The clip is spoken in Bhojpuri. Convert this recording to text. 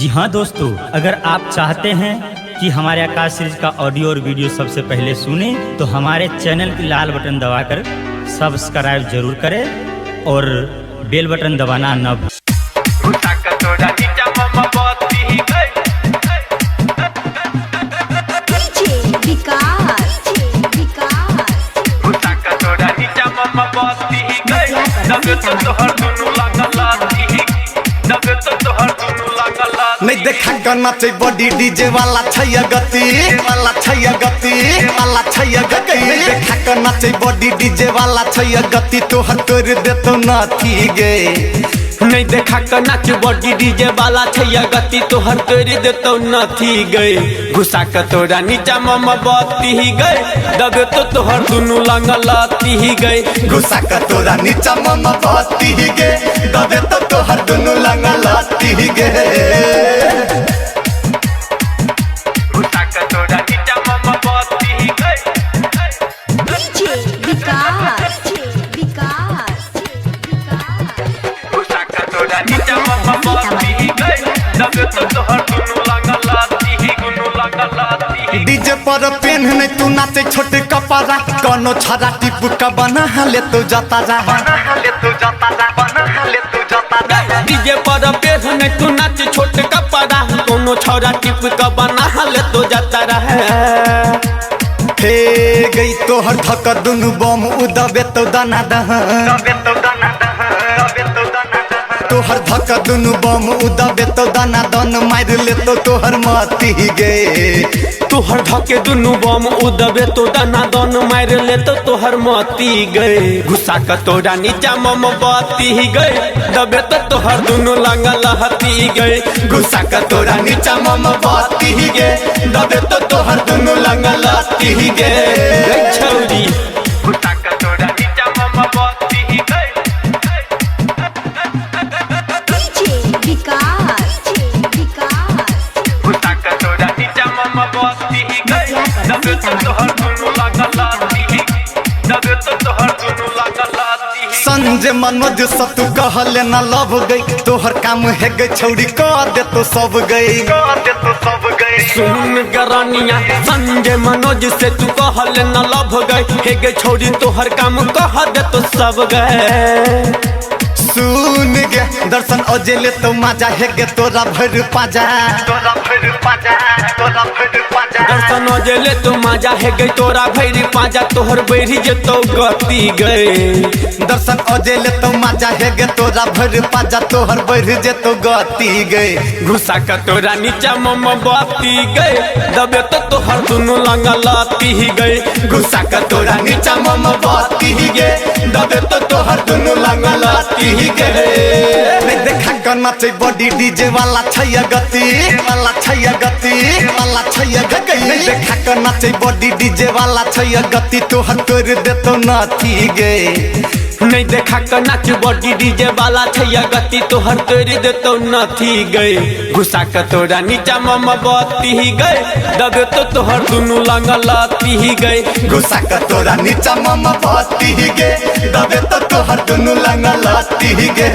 जी हाँ दोस्तों, अगर आप चाहते हैं कि हमारे आकाश सीरीज का ऑडियो और वीडियो सबसे पहले सुने तो हमारे चैनल की लाल बटन दबाकर सब्सक्राइब जरूर करें और बेल बटन दबाना न भूलें। नहीं देखा करना चाहिए बॉडी डीजे वाला छैया गति वाला छैया गति वाला छैया गति नहीं देखा करना चाहिए बॉडी डीजे वाला छैया गति तो हर कर दे तो नाथी गे नहीं देखा करना चाहिए बॉडी डीजे वाला छैया गति तो हर कर दे तो नाथी गए घुसा के तोरा नीचा मम बत्ती ही गए दबे तो तोहर दुनू लंगलाती ही गए घुसा के तोरा नीचा मम बत्ती ही गे दबे तो तोहर दुनू लंगलाती ही गे डीजे पर पेन नहीं तू नाचे छोटे कपड़ा कोनो छाड़ा टिप का बना ले तो जाता जा डीजे पर पेन नहीं तू नाचे छोटे कपड़ा कोनो छौड़ा टिप का बना ले तो जाता रहे हे गई तोहर धक दुनु बम उदबे तो दाना दह तोहर धक दुनु बम उदबे तो दाना दन मार ले तो तोहर मती गे तोहर धके दुनू बम उदबे तो दाना दन मार ले तो तोहर मती गए घुसा के तोरा नीचा मम बत्ती ही गए दबे तो तोहर दुनू लंगलहती गए घुसा के तोरा नीचा मम बत्ती ही गे दबे तो तोहर दुनू लंगलहती ही गे छौरी घुसा के तोरा नीचा मम बत्ती ही गए संजय मनोज सतु कहले न लभ गई तोहर काम है गई छौड़ी कह दे तो सब गई सुन गरानिया संजय मनोज से तू कहल न लभ गई हे गे छोड़ी तोहर काम कह दे तो सब गए सुन गे दर्शन अजेले तो मजा है गे तोरा भर पाजा दर्शन अजेले तो मजा है गई तोरा भैरी पाजा तोहर बैरी जे तो गति गए दर्शन अजेले तो मजा है गे तोरा भर पाजा तोहर बैरी जे तो गति गए घुसा के तोरा नीचा मम बत्ती गए दबे तो तोहर दुनू लंगलाती ही गए घुसा के तोरा नीचा मम बत्ती ही गे दबे तो तोहर दुनू लंगलाती ही गे नहीं देखा करना चाहिए बॉडी डीजे वाला छैया गति वाला छैया गति वाला छैया गति नहीं देखा करना चाहिए बॉडी डीजे वाला छैया गति तो हर कर दे तो नाथी गे नहीं देखा करना चाहिए बॉडी डीजे वाला छैया गति तो हर कर दे तो नाथी गए घुसा के तोरा नीचा मम बत्ती ही गए दबे तो तोहर दुनू लंगलाती ही गए घुसा के तोरा नीचा मम बत्ती ही गे दबे तो तोहर दुनू लंगलाती ही गे।